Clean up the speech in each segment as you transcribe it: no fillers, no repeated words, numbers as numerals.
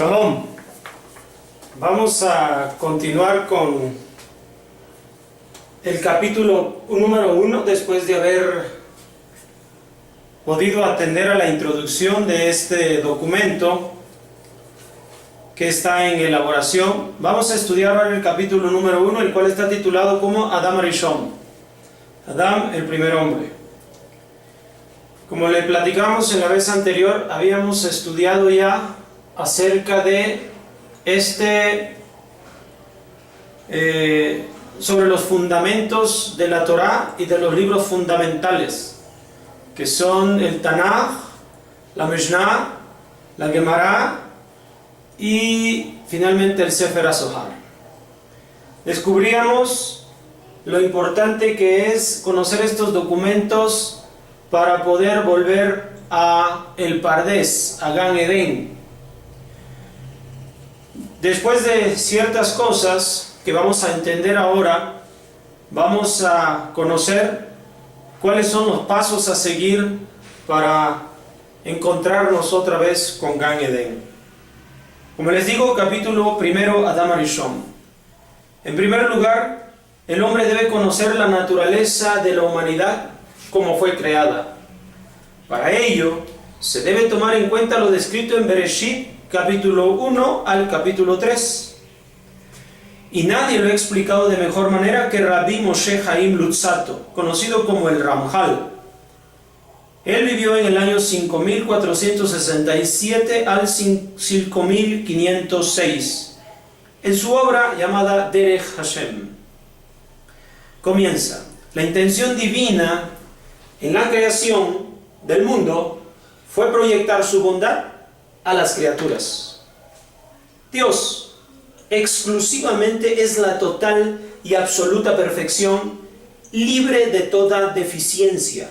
Shalom. Vamos a continuar con el capítulo número 1 después de haber podido atender a la introducción de este documento que está en elaboración. Vamos a estudiar ahora el capítulo número 1, el cual está titulado como Adam Rishon, Adam, el primer hombre. Como le platicamos en la vez anterior, habíamos estudiado ya acerca de sobre los fundamentos de la Torá y de los libros fundamentales, que son el Tanaj, la Mishnah, la Gemara y finalmente el Sefer HaZohar. Descubríamos lo importante que es conocer estos documentos para poder volver a el Pardes, a Gan Eden. Después de ciertas cosas que vamos a entender ahora, vamos a conocer cuáles son los pasos a seguir para encontrarnos otra vez con Gan Eden. Como les digo, capítulo primero, Adam Rishon. En primer lugar, el hombre debe conocer la naturaleza de la humanidad, cómo fue creada. Para ello, se debe tomar en cuenta lo descrito en Bereshit, capítulo 1 al capítulo 3. Y nadie lo ha explicado de mejor manera que Rabbi Moshe Chaim Luzzatto, conocido como el Ramjal. Él vivió en el año 5467 al 5506, en su obra llamada Derech Hashem. Comienza: la intención divina en la creación del mundo fue proyectar su bondad a las criaturas. Dios exclusivamente es la total y absoluta perfección, libre de toda deficiencia,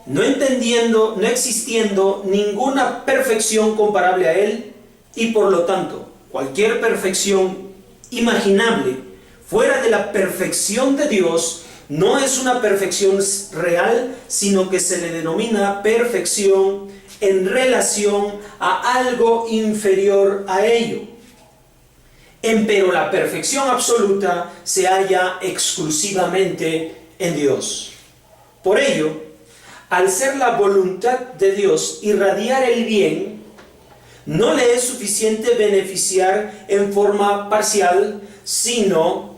no existiendo ninguna perfección comparable a Él, y por lo tanto, cualquier perfección imaginable fuera de la perfección de Dios no es una perfección real, sino que se le denomina perfección en relación a algo inferior a ello. Empero la perfección absoluta se halla exclusivamente en Dios. Por ello, al ser la voluntad de Dios irradiar el bien, no le es suficiente beneficiar en forma parcial, sino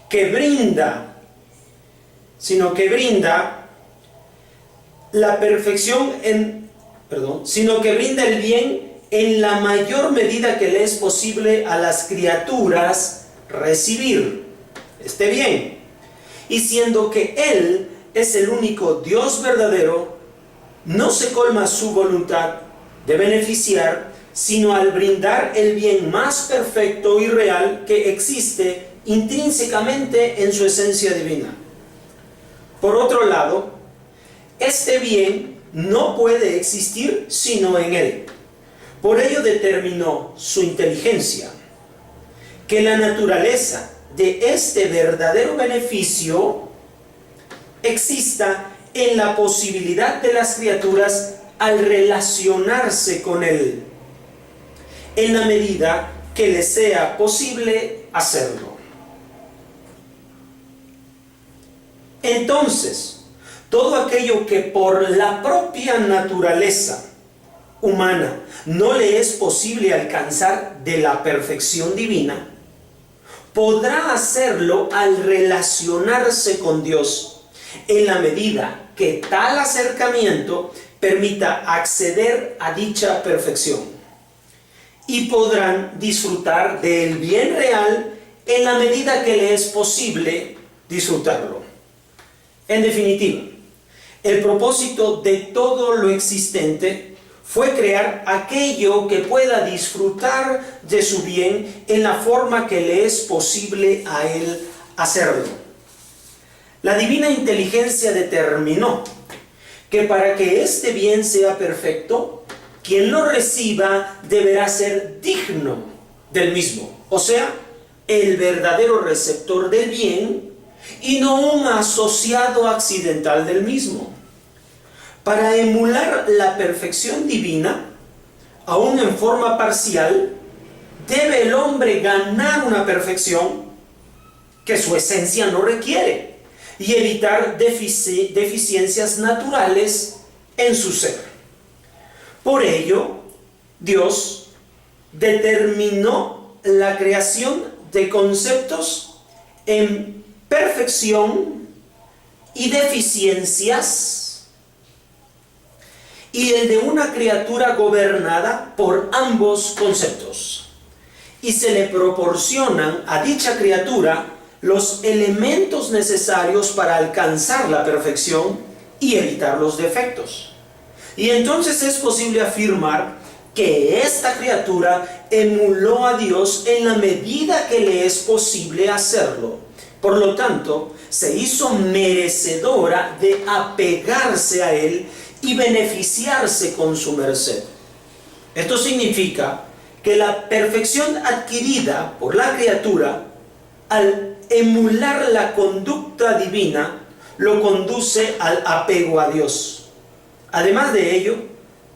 que brinda la perfección sino que brinda el bien en la mayor medida que le es posible a las criaturas recibir este bien. Y siendo que Él es el único Dios verdadero, no se colma su voluntad de beneficiar, sino al brindar el bien más perfecto y real que existe intrínsecamente en su esencia divina. Por otro lado, este bien no puede existir sino en Él. Por ello determinó su inteligencia que la naturaleza de este verdadero beneficio exista en la posibilidad de las criaturas al relacionarse con Él, en la medida que les sea posible hacerlo. Entonces, todo aquello que por la propia naturaleza humana no le es posible alcanzar de la perfección divina, podrá hacerlo al relacionarse con Dios, en la medida que tal acercamiento permita acceder a dicha perfección, y podrán disfrutar del bien real en la medida que le es posible disfrutarlo. En definitiva, el propósito de todo lo existente fue crear aquello que pueda disfrutar de su bien en la forma que le es posible a Él hacerlo. La divina inteligencia determinó que para que este bien sea perfecto, quien lo reciba deberá ser digno del mismo, o sea, el verdadero receptor del bien y no un asociado accidental del mismo. Para emular la perfección divina, aún en forma parcial, debe el hombre ganar una perfección que su esencia no requiere y evitar deficiencias naturales en su ser. Por ello, Dios determinó la creación de conceptos en perfección y deficiencias, y el de una criatura gobernada por ambos conceptos. Y se le proporcionan a dicha criatura los elementos necesarios para alcanzar la perfección y evitar los defectos. Y entonces es posible afirmar que esta criatura emuló a Dios en la medida que le es posible hacerlo. Por lo tanto, se hizo merecedora de apegarse a Él y beneficiarse con su merced. Esto significa que la perfección adquirida por la criatura, al emular la conducta divina, lo conduce al apego a Dios. Además de ello,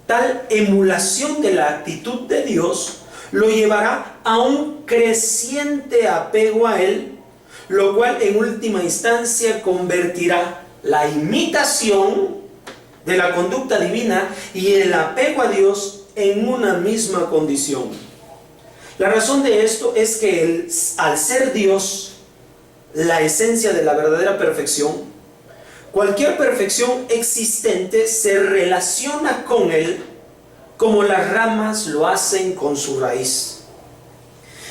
tal emulación de la actitud de Dios lo llevará a un creciente apego a Él, lo cual en última instancia convertirá la imitación de la conducta divina y el apego a Dios en una misma condición. La razón de esto es que al ser Dios la esencia de la verdadera perfección, cualquier perfección existente se relaciona con Él como las ramas lo hacen con su raíz.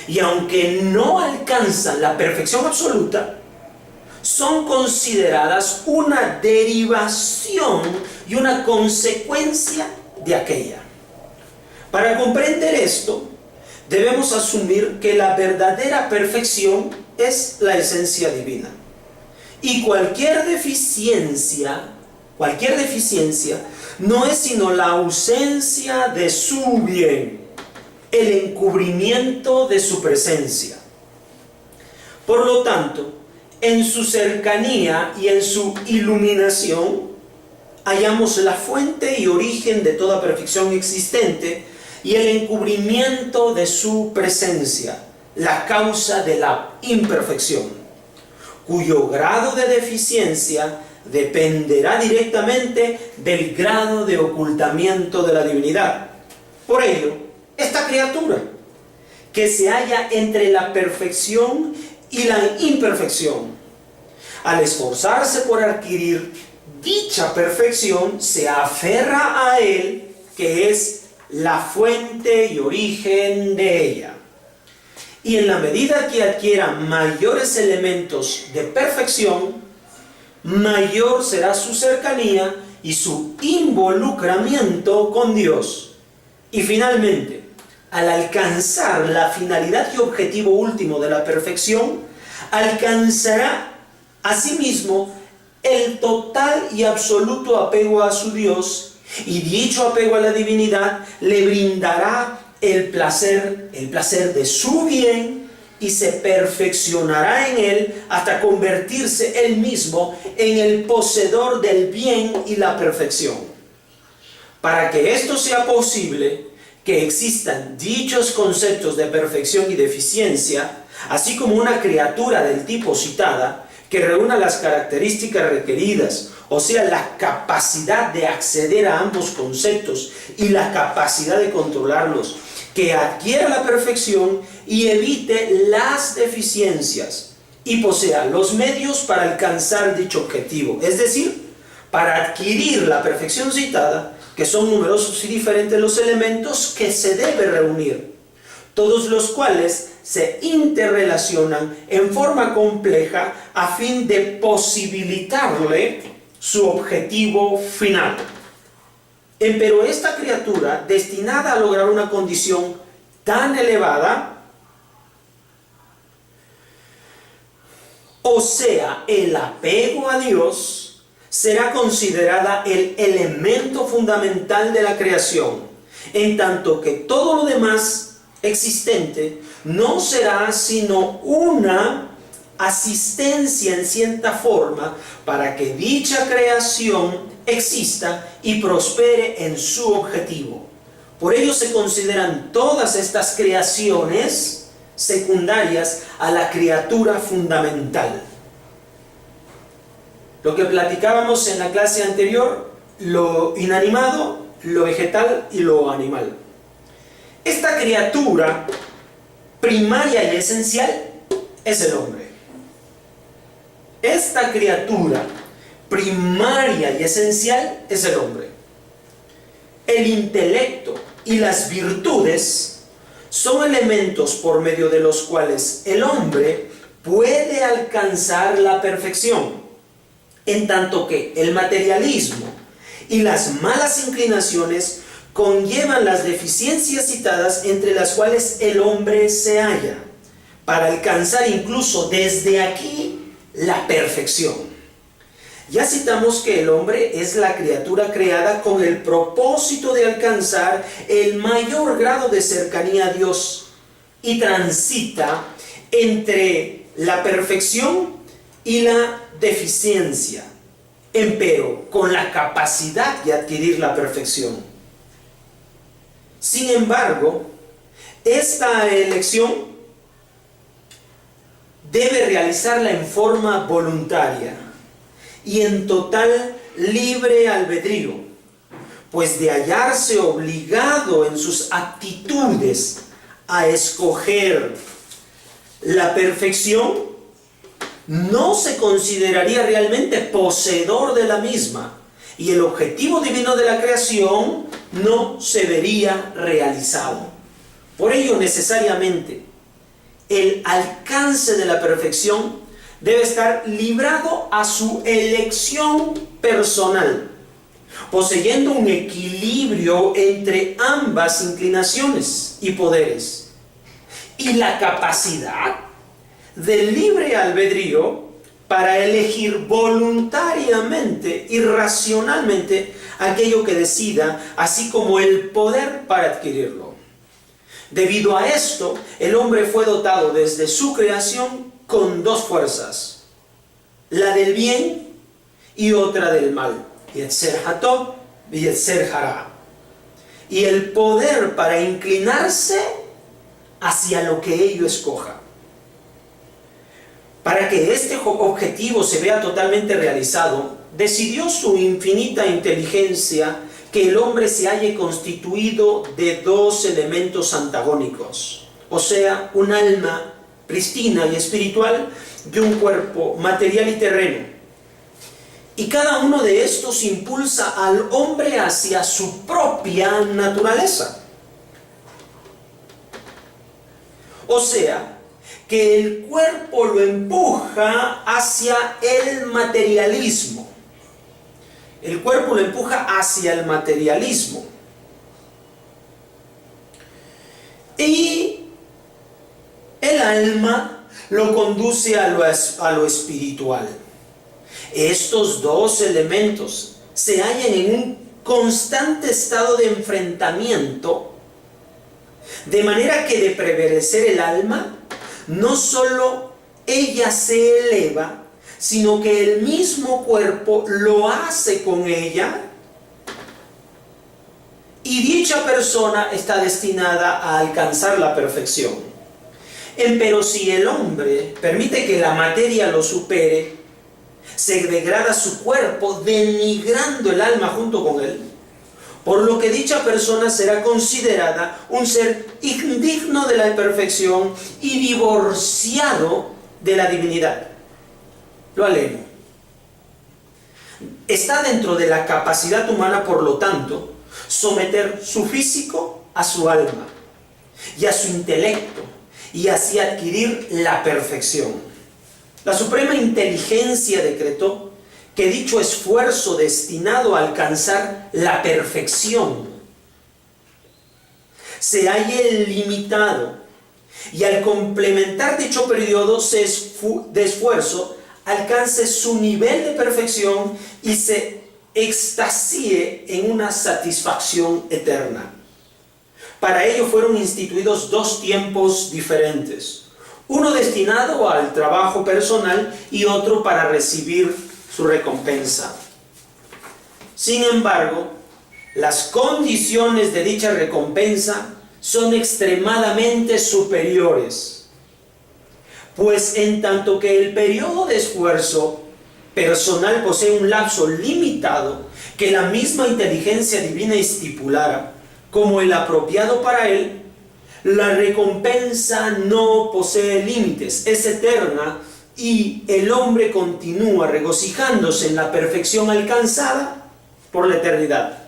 Y aunque no alcanzan la perfección absoluta, son consideradas una derivación y una consecuencia de aquella. Para comprender esto, debemos asumir que la verdadera perfección es la esencia divina. Y cualquier deficiencia no es sino la ausencia de su bien, el encubrimiento de su presencia. Por lo tanto, en su cercanía y en su iluminación, hallamos la fuente y origen de toda perfección existente y el encubrimiento de su presencia, la causa de la imperfección, cuyo grado de deficiencia dependerá directamente del grado de ocultamiento de la divinidad. Por ello, esta criatura, que se halla entre la perfección y la imperfección, al esforzarse por adquirir dicha perfección, se aferra a Él, que es la fuente y origen de ella. Y en la medida que adquiera mayores elementos de perfección, mayor será su cercanía y su involucramiento con Dios. Y finalmente, al alcanzar la finalidad y objetivo último de la perfección, alcanzará asimismo el total y absoluto apego a su Dios, y dicho apego a la divinidad le brindará el placer de su bien, y se perfeccionará en él hasta convertirse él mismo en el poseedor del bien y la perfección. Para que esto sea posible, que existan dichos conceptos de perfección y deficiencia, así como una criatura del tipo citada, que reúna las características requeridas, o sea, la capacidad de acceder a ambos conceptos y la capacidad de controlarlos, que adquiera la perfección y evite las deficiencias, y posea los medios para alcanzar dicho objetivo, es decir, para adquirir la perfección citada, que son numerosos y diferentes los elementos que se debe reunir, todos los cuales se interrelacionan en forma compleja a fin de posibilitarle su objetivo final. Empero esta criatura, destinada a lograr una condición tan elevada, o sea, el apego a Dios, será considerada el elemento fundamental de la creación, en tanto que todo lo demás existente no será sino una asistencia en cierta forma para que dicha creación exista y prospere en su objetivo. Por ello se consideran todas estas creaciones secundarias a la criatura fundamental. Lo que platicábamos en la clase anterior, lo inanimado, lo vegetal y lo animal. Esta criatura primaria y esencial es el hombre. Esta criatura primaria y esencial es el hombre. El intelecto y las virtudes son elementos por medio de los cuales el hombre puede alcanzar la perfección, en tanto que el materialismo y las malas inclinaciones conllevan las deficiencias citadas, entre las cuales el hombre se halla, para alcanzar incluso desde aquí la perfección. Ya citamos que el hombre es la criatura creada con el propósito de alcanzar el mayor grado de cercanía a Dios y transita entre la perfección y la deficiencia, empero con la capacidad de adquirir la perfección. Sin embargo, esta elección debe realizarla en forma voluntaria y en total libre albedrío, pues de hallarse obligado en sus actitudes a escoger la perfección, no se consideraría realmente poseedor de la misma, y el objetivo divino de la creación no se vería realizado. Por ello, necesariamente, el alcance de la perfección debe estar librado a su elección personal, poseyendo un equilibrio entre ambas inclinaciones y poderes, y la capacidad del libre albedrío para elegir voluntariamente y racionalmente aquello que decida, así como el poder para adquirirlo. Debido a esto, el hombre fue dotado desde su creación con dos fuerzas, la del bien y otra del mal, Yetzer Hatov y Yetzer Hara, y el poder para inclinarse hacia lo que ello escoja. Para que este objetivo se vea totalmente realizado, decidió su infinita inteligencia que el hombre se halle constituido de dos elementos antagónicos, o sea, un alma pristina y espiritual de un cuerpo material y terreno. Y cada uno de estos impulsa al hombre hacia su propia naturaleza. O sea, que el cuerpo lo empuja hacia el materialismo. El cuerpo lo empuja hacia el materialismo. Y el alma lo conduce a lo espiritual. Estos dos elementos se hallan en un constante estado de enfrentamiento, de manera que de prevalecer el alma, no solo ella se eleva, sino que el mismo cuerpo lo hace con ella, y dicha persona está destinada a alcanzar la perfección. Empero si el hombre permite que la materia lo supere, se degrada su cuerpo, denigrando el alma junto con él, por lo que dicha persona será considerada un ser indigno de la perfección y divorciado de la divinidad. Lo aleno. Está dentro de la capacidad humana, por lo tanto, someter su físico a su alma y a su intelecto, y así adquirir la perfección. La suprema inteligencia decretó que dicho esfuerzo destinado a alcanzar la perfección se halle limitado, y al complementar dicho periodo de esfuerzo alcance su nivel de perfección y se extasíe en una satisfacción eterna. Para ello fueron instituidos dos tiempos diferentes, uno destinado al trabajo personal y otro para recibir su recompensa. Sin embargo, las condiciones de dicha recompensa son extremadamente superiores. Pues en tanto que el periodo de esfuerzo personal posee un lapso limitado que la misma inteligencia divina estipulara como el apropiado para él, la recompensa no posee límites, es eterna y el hombre continúa regocijándose en la perfección alcanzada por la eternidad.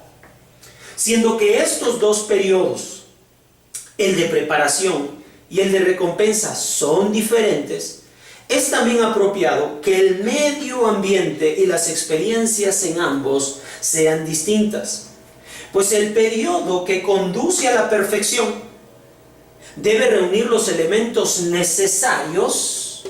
Siendo que estos dos periodos, el de preparación y el de recompensa, son diferentes, es también apropiado que el medio ambiente y las experiencias en ambos sean distintas. Pues el periodo que conduce a la perfección debe reunir los elementos necesarios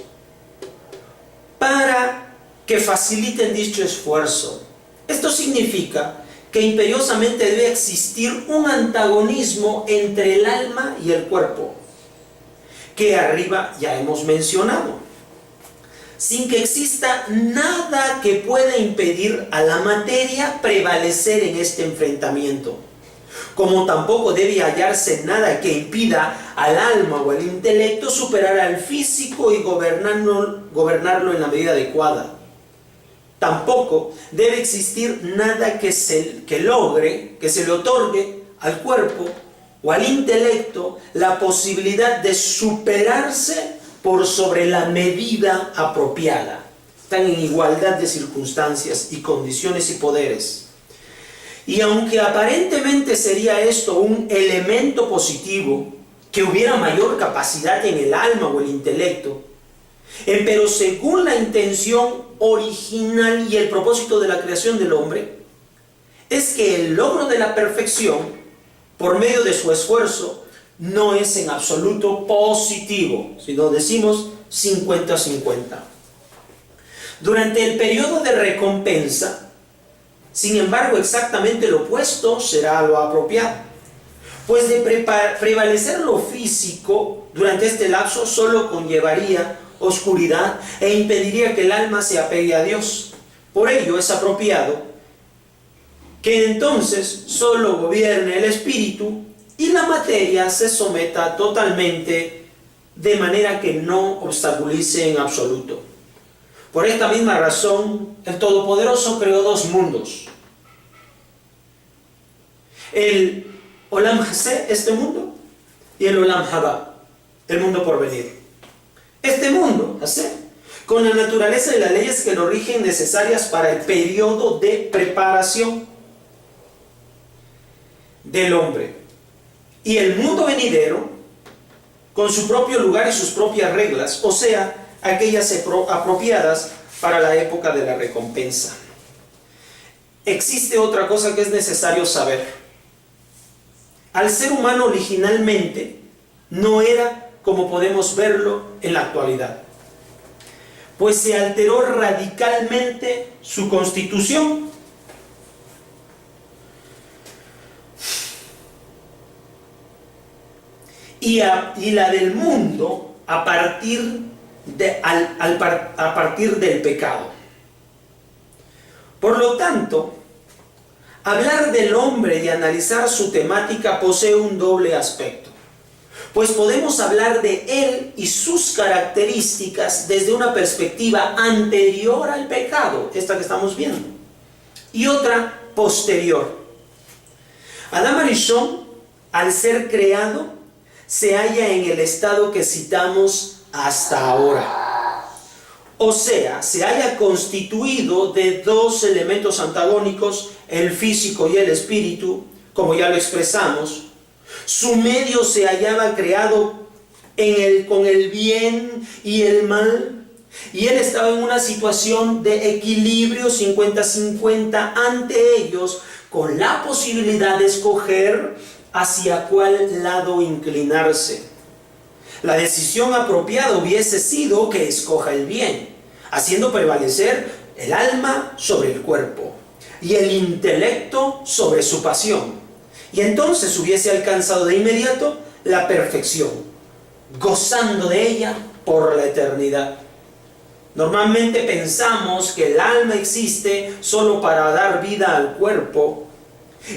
para que faciliten dicho esfuerzo. Esto significa que imperiosamente debe existir un antagonismo entre el alma y el cuerpo, que arriba ya hemos mencionado, sin que exista nada que pueda impedir a la materia prevalecer en este enfrentamiento, como tampoco debe hallarse nada que impida al alma o al intelecto superar al físico y gobernarlo en la medida adecuada. Tampoco debe existir nada que se le otorgue al cuerpo o al intelecto la posibilidad de superarse por sobre la medida apropiada. Están en igualdad de circunstancias y condiciones y poderes. Y aunque aparentemente sería esto un elemento positivo, que hubiera mayor capacidad en el alma o el intelecto, pero según la intención original y el propósito de la creación del hombre, es que el logro de la perfección, por medio de su esfuerzo, no es en absoluto positivo, sino decimos 50-50. Durante el periodo de recompensa, sin embargo, exactamente lo opuesto será lo apropiado. Pues de prevalecer lo físico durante este lapso solo conllevaría oscuridad e impediría que el alma se apegue a Dios. Por ello es apropiado que entonces solo gobierne el espíritu y la materia se someta totalmente, de manera que no obstaculice en absoluto. Por esta misma razón, el Todopoderoso creó dos mundos: el Olam Hazé, este mundo, y el Olam Haba, el mundo por venir. Este mundo, Hazé, con la naturaleza y las leyes que lo rigen necesarias para el periodo de preparación del hombre. Y el mundo venidero, con su propio lugar y sus propias reglas, o sea, aquellas apropiadas para la época de la recompensa. Existe otra cosa que es necesario saber. Al ser humano originalmente no era como podemos verlo en la actualidad, pues se alteró radicalmente su constitución. Y la del mundo a partir del pecado. Por lo tanto, hablar del hombre y analizar su temática posee un doble aspecto, pues podemos hablar de él y sus características desde una perspectiva anterior al pecado, esta que estamos viendo, y otra posterior. Adán Arishon, al ser creado, se halla en el estado que citamos hasta ahora. O sea, se haya constituido de dos elementos antagónicos, el físico y el espíritu, como ya lo expresamos. Su medio se hallaba creado con el bien y el mal, y él estaba en una situación de equilibrio 50-50 ante ellos, con la posibilidad de escoger hacia cuál lado inclinarse. La decisión apropiada hubiese sido que escoja el bien, haciendo prevalecer el alma sobre el cuerpo y el intelecto sobre su pasión, y entonces hubiese alcanzado de inmediato la perfección, gozando de ella por la eternidad. Normalmente pensamos que el alma existe solo para dar vida al cuerpo,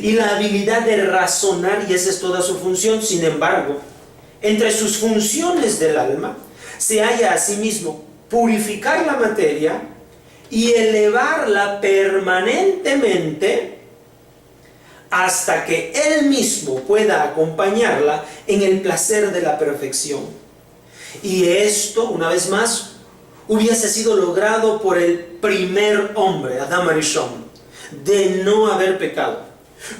y la habilidad de razonar, y esa es toda su función. Sin embargo, entre sus funciones del alma se halla asimismo purificar la materia y elevarla permanentemente hasta que él mismo pueda acompañarla en el placer de la perfección. Y esto, una vez más, hubiese sido logrado por el primer hombre, Adán Arishon, de no haber pecado,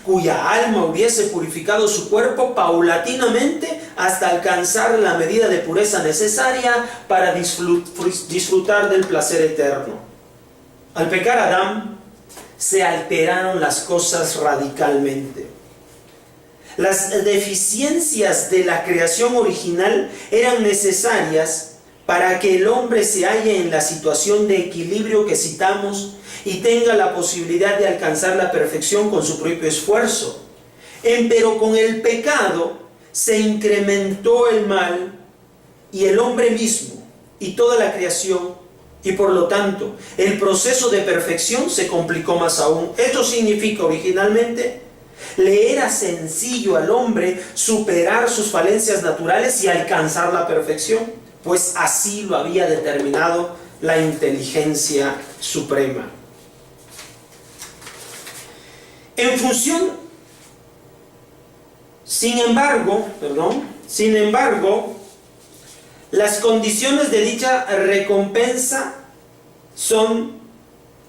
cuya alma hubiese purificado su cuerpo paulatinamente hasta alcanzar la medida de pureza necesaria para disfrutar del placer eterno. Al pecar Adán, se alteraron las cosas radicalmente. Las deficiencias de la creación original eran necesarias para que el hombre se halle en la situación de equilibrio que citamos y tenga la posibilidad de alcanzar la perfección con su propio esfuerzo. Pero con el pecado se incrementó el mal y el hombre mismo y toda la creación, y por lo tanto el proceso de perfección se complicó más aún. Esto significa originalmente le era sencillo al hombre superar sus falencias naturales y alcanzar la perfección, pues así lo había determinado la inteligencia suprema. Sin embargo, las condiciones de dicha recompensa son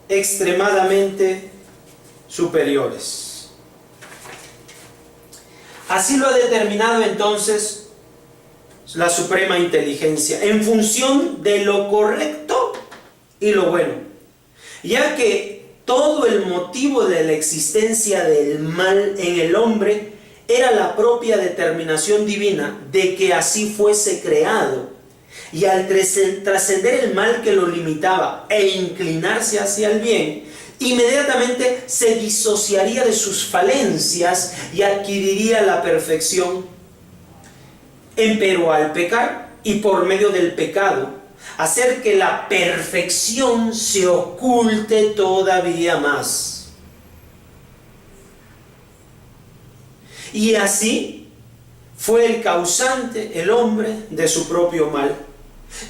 extremadamente superiores. Así lo ha determinado entonces la suprema inteligencia, en función de lo correcto y lo bueno, ya que todo el motivo de la existencia del mal en el hombre era la propia determinación divina de que así fuese creado, y al trascender el mal que lo limitaba e inclinarse hacia el bien, inmediatamente se disociaría de sus falencias y adquiriría la perfección. Empero al pecar y por medio del pecado, hacer que la perfección se oculte todavía más. Y así fue el causante, el hombre, de su propio mal.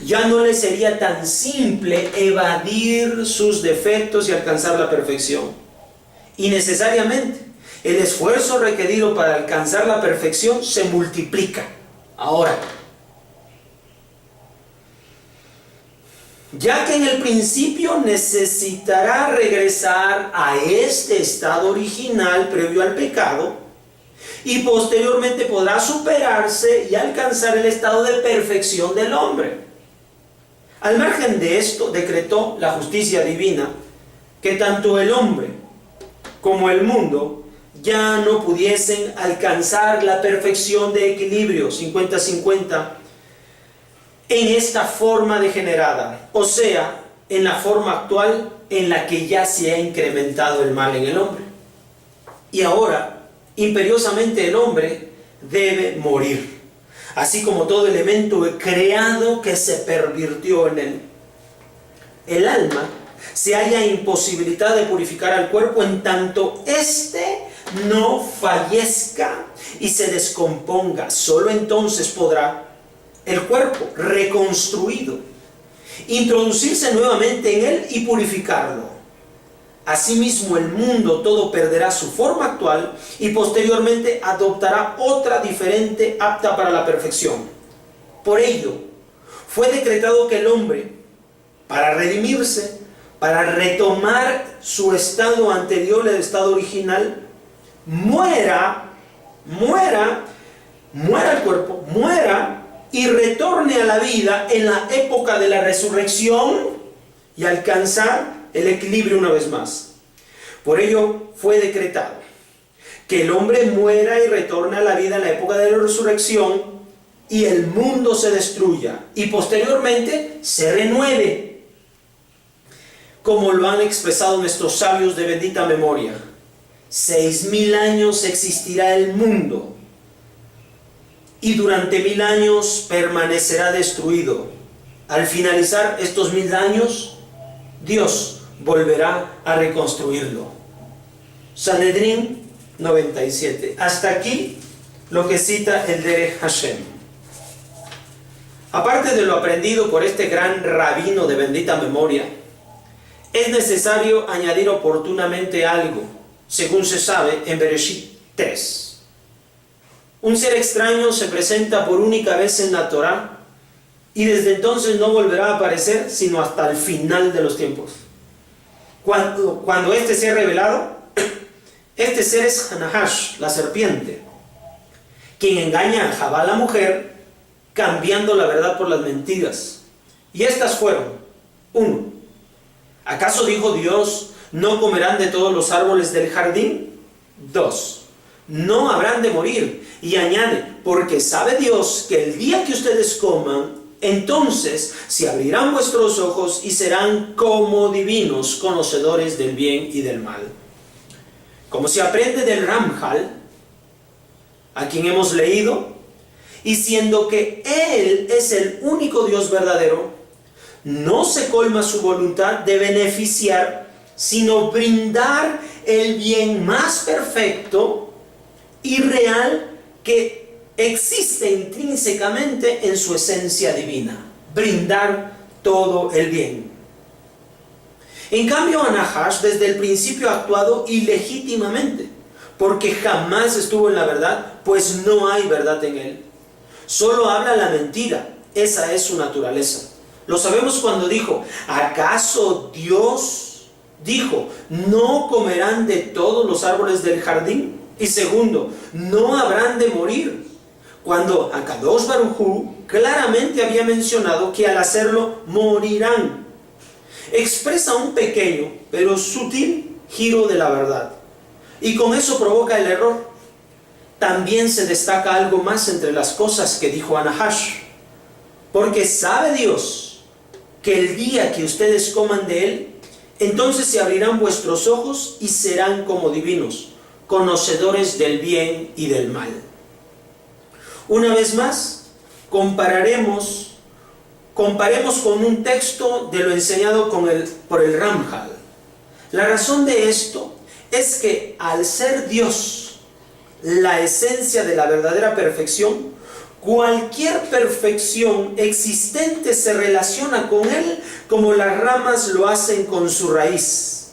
Ya no le sería tan simple evadir sus defectos y alcanzar la perfección. Y necesariamente el esfuerzo requerido para alcanzar la perfección se multiplica. Ahora, ya que en el principio necesitará regresar a este estado original previo al pecado, y posteriormente podrá superarse y alcanzar el estado de perfección del hombre. Al margen de esto, decretó la justicia divina que tanto el hombre como el mundo ya no pudiesen alcanzar la perfección de equilibrio 50-50 en esta forma degenerada, o sea, en la forma actual en la que ya se ha incrementado el mal en el hombre. Y ahora, imperiosamente el hombre debe morir, así como todo elemento creado que se pervirtió en él. El alma se halla imposibilitada de purificar al cuerpo en tanto éste no fallezca y se descomponga. Solo entonces podrá el cuerpo reconstruido introducirse nuevamente en él y purificarlo. Asimismo, el mundo todo perderá su forma actual y posteriormente adoptará otra diferente, apta para la perfección. Por ello, fue decretado que el hombre, para redimirse, para retomar su estado anterior, el estado original, muera el cuerpo, muera y retorne a la vida en la época de la resurrección y alcanzar el equilibrio una vez más. Por ello fue decretado que el hombre muera y retorne a la vida en la época de la resurrección y el mundo se destruya y posteriormente se renueve, como lo han expresado nuestros sabios de bendita memoria. 6000 años existirá el mundo y durante 1000 años permanecerá destruido. Al finalizar estos 1000 años, Dios volverá a reconstruirlo. Sanedrín 97. Hasta aquí lo que cita el Derech Hashem. Aparte de lo aprendido por este gran rabino de bendita memoria, es necesario añadir oportunamente algo, según se sabe en Bereshit 3. Un ser extraño se presenta por única vez en la Torá y desde entonces no volverá a aparecer sino hasta el final de los tiempos. Cuando este sea revelado, este ser es Nahash, la serpiente, quien engaña a Javá, la mujer, cambiando la verdad por las mentiras. Y estas fueron: 1. ¿Acaso dijo Dios, no comerán de todos los árboles del jardín? 2. No habrán de morir. Y añade, porque sabe Dios que el día que ustedes coman, entonces se abrirán vuestros ojos y serán como divinos, conocedores del bien y del mal. Como se aprende del Ramjal, a quien hemos leído, y siendo que Él es el único Dios verdadero, no se colma su voluntad de beneficiar, sino brindar el bien más perfecto y real que existe intrínsecamente en su esencia divina. Brindar todo el bien. En cambio, Nahash desde el principio ha actuado ilegítimamente, porque jamás estuvo en la verdad, pues no hay verdad en él. Solo habla la mentira, esa es su naturaleza. Lo sabemos cuando dijo, ¿acaso Dios dijo, no comerán de todos los árboles del jardín? Y segundo, no habrán de morir. Cuando Akadosh Baruj Hu claramente había mencionado que al hacerlo morirán. Expresa un pequeño pero sutil giro de la verdad. Y con eso provoca el error. También se destaca algo más entre las cosas que dijo Nahash. Porque sabe Dios que el día que ustedes coman de él, entonces se abrirán vuestros ojos y serán como divinos, conocedores del bien y del mal. Una vez más, comparemos con un texto de lo enseñado por el Ramjal. La razón de esto es que al ser Dios la esencia de la verdadera perfección, cualquier perfección existente se relaciona con Él como las ramas lo hacen con su raíz.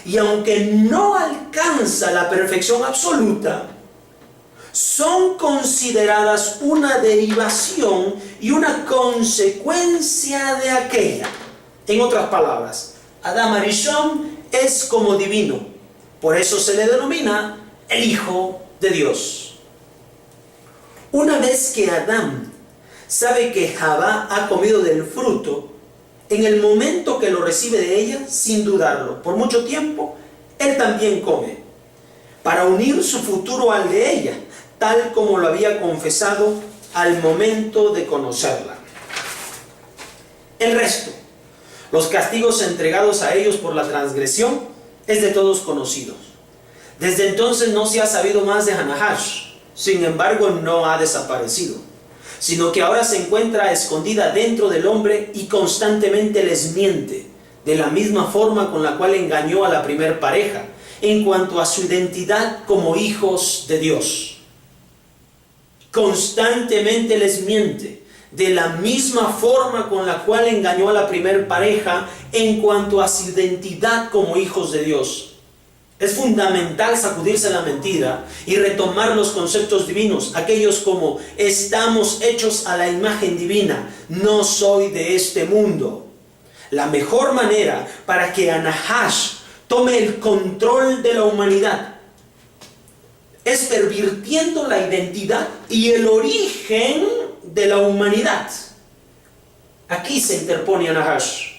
Y aunque no alcanza la perfección absoluta, son consideradas una derivación y una consecuencia de aquella. En otras palabras, Adam Arishon es como divino. Por eso se le denomina el Hijo de Dios. Una vez que Adán sabe que Javá ha comido del fruto, en el momento que lo recibe de ella, sin dudarlo, por mucho tiempo, él también come, para unir su futuro al de ella, tal como lo había confesado al momento de conocerla. El resto, los castigos entregados a ellos por la transgresión, es de todos conocidos. Desde entonces no se ha sabido más de Nahash. Sin embargo, no ha desaparecido, sino que ahora se encuentra escondida dentro del hombre y constantemente les miente, de la misma forma con la cual engañó a la primer pareja, en cuanto a su identidad como hijos de Dios. Constantemente les miente, de la misma forma con la cual engañó a la primer pareja, en cuanto a su identidad como hijos de Dios. Es fundamental sacudirse la mentira y retomar los conceptos divinos, aquellos como estamos hechos a la imagen divina, no soy de este mundo. La mejor manera para que Nahash tome el control de la humanidad es pervirtiendo la identidad y el origen de la humanidad. Aquí se interpone Nahash.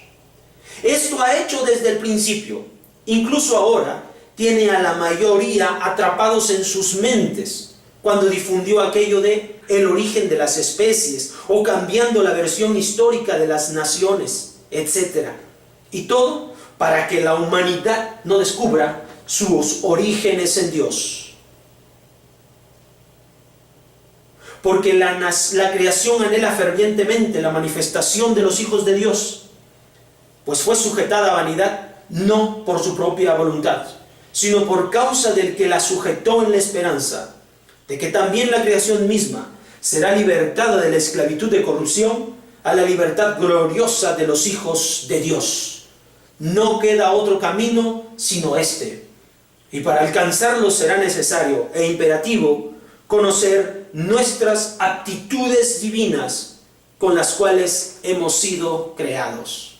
Esto ha hecho desde el principio, incluso ahora. Tiene a la mayoría atrapados en sus mentes cuando difundió aquello de el origen de las especies o cambiando la versión histórica de las naciones, etc. Y todo para que la humanidad no descubra sus orígenes en Dios. Porque la creación anhela fervientemente la manifestación de los hijos de Dios, pues fue sujetada a vanidad no por su propia voluntad, sino por causa del que la sujetó en la esperanza de que también la creación misma será libertada de la esclavitud de corrupción a la libertad gloriosa de los hijos de Dios. No queda otro camino sino este, y para alcanzarlo será necesario e imperativo conocer nuestras aptitudes divinas con las cuales hemos sido creados.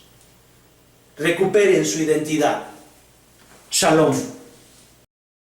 Recuperen su identidad. Shalom.